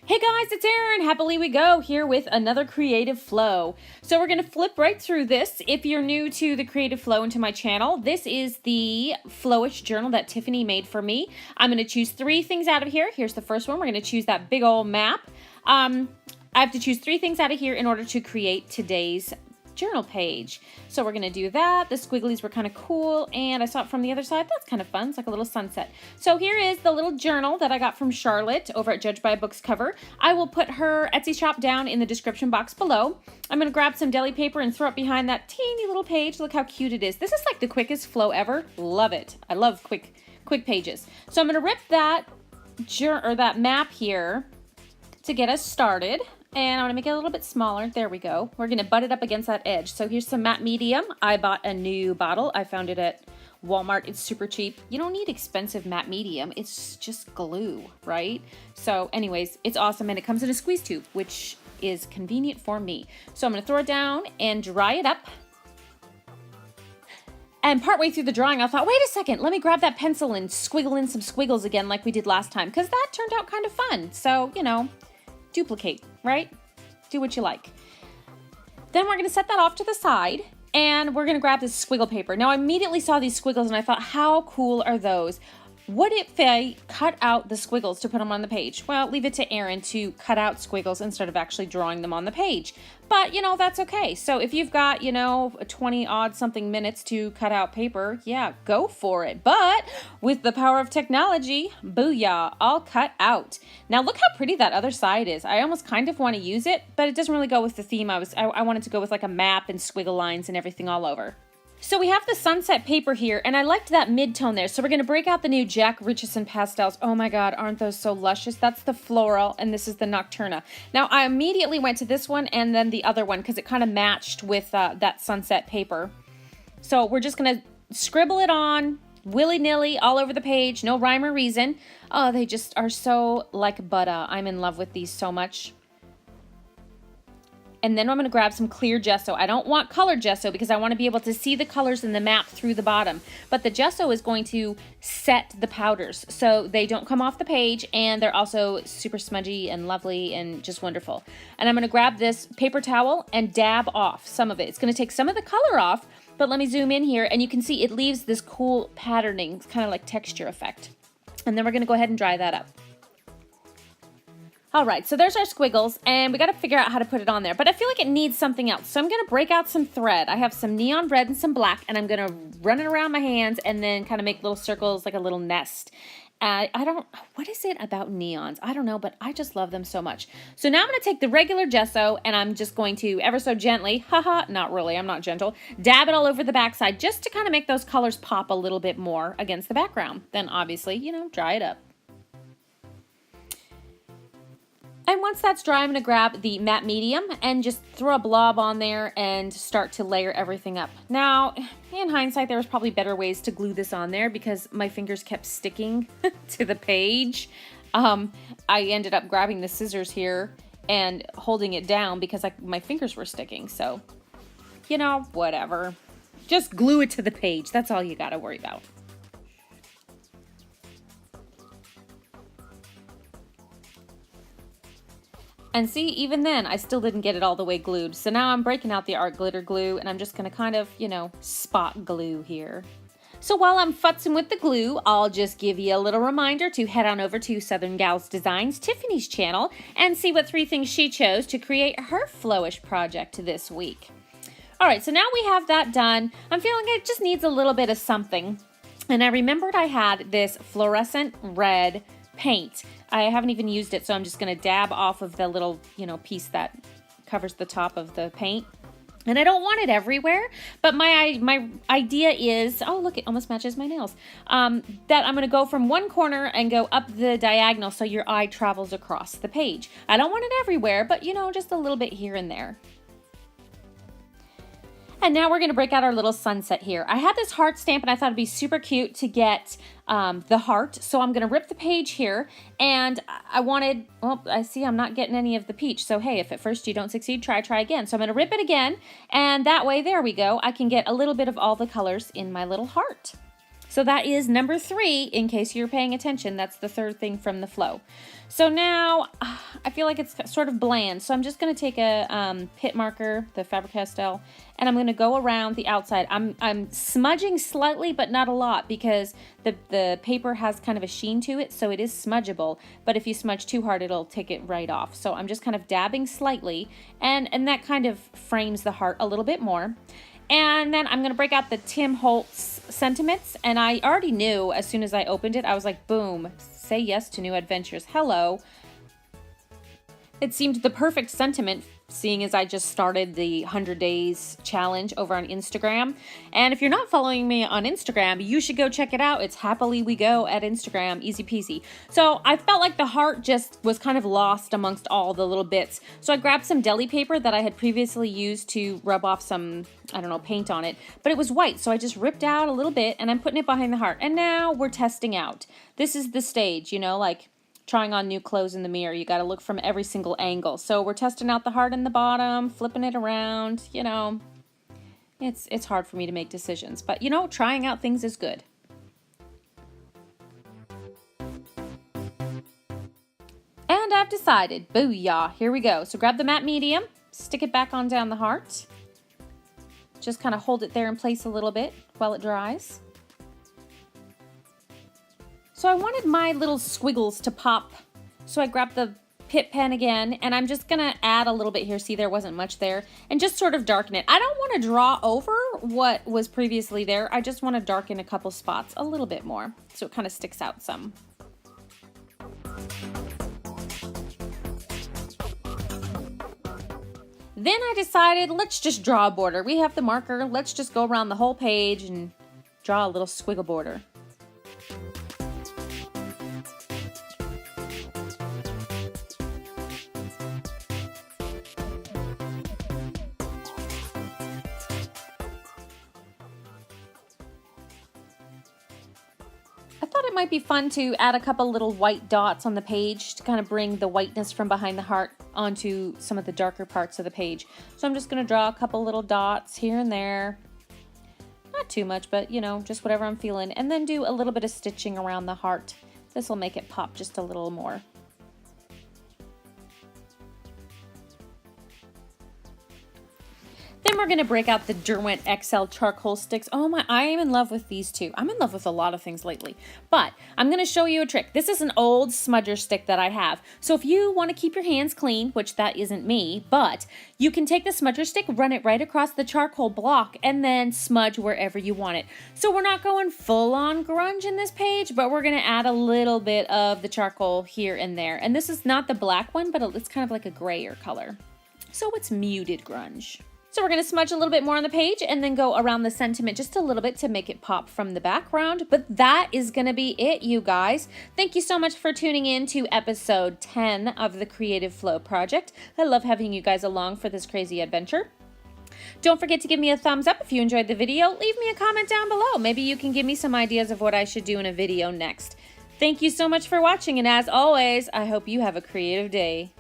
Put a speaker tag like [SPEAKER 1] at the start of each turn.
[SPEAKER 1] Hey guys, it's Erin, HappilyWeGo here with another creative flow. So we're going to flip right through this. If you're new to the creative flow and to my channel, this is the Flowish journal that Tiffany made for me. I'm going to choose 3 things out of here. Here's the first one. We're going to choose that big old map. I have to choose 3 things out of here in order to create today's journal page. So we're going to do that. The squigglies were kind of cool, and I saw it from the other side. That's kind of fun. It's like a little sunset. So here is the little journal that I got from Charlotte over at Judge by a Book's cover. I will put her Etsy shop down in the description box below. I'm going to grab some deli paper and throw it behind that teeny little page. Look how cute it is. This is like the quickest flow ever. Love it. I love quick pages. So I'm going to rip that map here to get us started. And I'm going to make it a little bit smaller. There we go. We're going to butt it up against that edge. So here's some matte medium. I bought a new bottle. I found it at Walmart. It's super cheap. You don't need expensive matte medium. It's just glue, right? So anyways, it's awesome. And it comes in a squeeze tube, which is convenient for me. So I'm going to throw it down and dry it up. And partway through the drawing, I thought, wait a second, let me grab that pencil and squiggle in some squiggles again like we did last time, because that turned out kind of fun. So, you know, duplicate, right? Do what you like. Then we're going to set that off to the side, and we're going to grab this squiggle paper. Now, I immediately saw these squiggles, and I thought, how cool are those? What if I cut out the squiggles to put them on the page? Well, leave it to Erin to cut out squiggles instead of actually drawing them on the page. But, you know, that's okay. So if you've got, you know, 20-odd something minutes to cut out paper, yeah, go for it. But with the power of technology, booyah, all cut out. Now look how pretty that other side is. I almost kind of want to use it, but it doesn't really go with the theme. I wanted to go with like a map and squiggle lines and everything all over. So we have the sunset paper here, and I liked that mid-tone there. So we're going to break out the new Jack Richeson pastels. Oh my God, aren't those so luscious? That's the floral, and this is the Nocturna. Now, I immediately went to this one and then the other one because it kind of matched with that sunset paper. So we're just going to scribble it on willy-nilly all over the page, no rhyme or reason. Oh, they just are so like butter. I'm in love with these so much. And then I'm going to grab some clear gesso. I don't want colored gesso because I want to be able to see the colors in the map through the bottom. But the gesso is going to set the powders so they don't come off the page, and they're also super smudgy and lovely and just wonderful. And I'm going to grab this paper towel and dab off some of it. It's going to take some of the color off, but let me zoom in here and you can see it leaves this cool patterning. It's kind of like texture effect. And then we're going to go ahead and dry that up. All right, so there's our squiggles, and we got to figure out how to put it on there, but I feel like it needs something else. So I'm going to break out some thread. I have some neon red and some black, and I'm going to run it around my hands and then kind of make little circles like a little nest. What is it about neons? I don't know, but I just love them so much. So now I'm going to take the regular gesso, and I'm just going to ever so gently, not really, I'm not gentle, dab it all over the backside just to kind of make those colors pop a little bit more against the background. Then obviously, you know, dry it up. And once that's dry, I'm going to grab the matte medium and just throw a blob on there and start to layer everything up. Now, in hindsight, there was probably better ways to glue this on there because my fingers kept sticking to the page. I ended up grabbing the scissors here and holding it down because my fingers were sticking. So, you know, whatever. Just glue it to the page. That's all you got to worry about. And see, even then, I still didn't get it all the way glued. So now I'm breaking out the art glitter glue, and I'm just going to kind of, you know, spot glue here. So while I'm futzing with the glue, I'll just give you a little reminder to head on over to Southern Gals Designs, Tiffany's channel, and see what 3 things she chose to create her Flowish project this week. All right, so now we have that done. I'm feeling it just needs a little bit of something. And I remembered I had this fluorescent red paint. I haven't even used it, so I'm just going to dab off of the little, you know, piece that covers the top of the paint. And I don't want it everywhere, but my idea is, oh look, it almost matches my nails, that I'm going to go from one corner and go up the diagonal so your eye travels across the page. I don't want it everywhere, but you know, just a little bit here and there. And now we're going to break out our little sunset here. I had this heart stamp and I thought it'd be super cute to get the heart. So I'm going to rip the page here, and I wanted, well, I see I'm not getting any of the peach. So hey, if at first you don't succeed, try again. So I'm going to rip it again, and that way, there we go. I can get a little bit of all the colors in my little heart. So that is number 3, in case you're paying attention. That's the third thing from the flow. So now I feel like it's sort of bland. So I'm just going to take a Pitt marker, the Faber Castell, and I'm going to go around the outside. I'm smudging slightly, but not a lot, because the paper has kind of a sheen to it, so it is smudgeable. But if you smudge too hard, it'll take it right off. So I'm just kind of dabbing slightly, and that kind of frames the heart a little bit more. And then I'm going to break out the Tim Holtz sentiments, and I already knew as soon as I opened it, I was like, boom, say yes to new adventures. Hello. It seemed the perfect sentiment, seeing as I just started the 100 Days Challenge over on Instagram. And if you're not following me on Instagram, you should go check it out. It's HappilyWeGo at Instagram, easy peasy. So I felt like the heart just was kind of lost amongst all the little bits. So I grabbed some deli paper that I had previously used to rub off some, I don't know, paint on it. But it was white, so I just ripped out a little bit, and I'm putting it behind the heart. And now we're testing out. This is the stage, you know, like trying on new clothes in the mirror. You got to look from every single angle. So we're testing out the heart in the bottom, flipping it around, you know. It's hard for me to make decisions, but you know, trying out things is good. And I've decided, booyah, here we go. So grab the matte medium, stick it back on down the heart. Just kind of hold it there in place a little bit while it dries. So I wanted my little squiggles to pop, so I grabbed the Pitt pen again, and I'm just going to add a little bit here. See, there wasn't much there, and just sort of darken it. I don't want to draw over what was previously there. I just want to darken a couple spots a little bit more, so it kind of sticks out some. Then I decided, let's just draw a border. We have the marker. Let's just go around the whole page and draw a little squiggle border. I thought it might be fun to add a couple little white dots on the page to kind of bring the whiteness from behind the heart onto some of the darker parts of the page. So I'm just going to draw a couple little dots here and there. Not too much, but you know, just whatever I'm feeling. And then do a little bit of stitching around the heart. This will make it pop just a little more. Then we're going to break out the Derwent XL charcoal sticks. Oh my, I am in love with these two. I'm in love with a lot of things lately. But I'm going to show you a trick. This is an old smudger stick that I have. So if you want to keep your hands clean, which that isn't me, but you can take the smudger stick, run it right across the charcoal block, and then smudge wherever you want it. So we're not going full on grunge in this page, but we're going to add a little bit of the charcoal here and there. And this is not the black one, but it's kind of like a grayer color. So it's muted grunge. So we're going to smudge a little bit more on the page and then go around the sentiment just a little bit to make it pop from the background. But that is going to be it, you guys. Thank you so much for tuning in to episode 10 of the Creative Flow Project. I love having you guys along for this crazy adventure. Don't forget to give me a thumbs up if you enjoyed the video. Leave me a comment down below. Maybe you can give me some ideas of what I should do in a video next. Thank you so much for watching, and as always, I hope you have a creative day.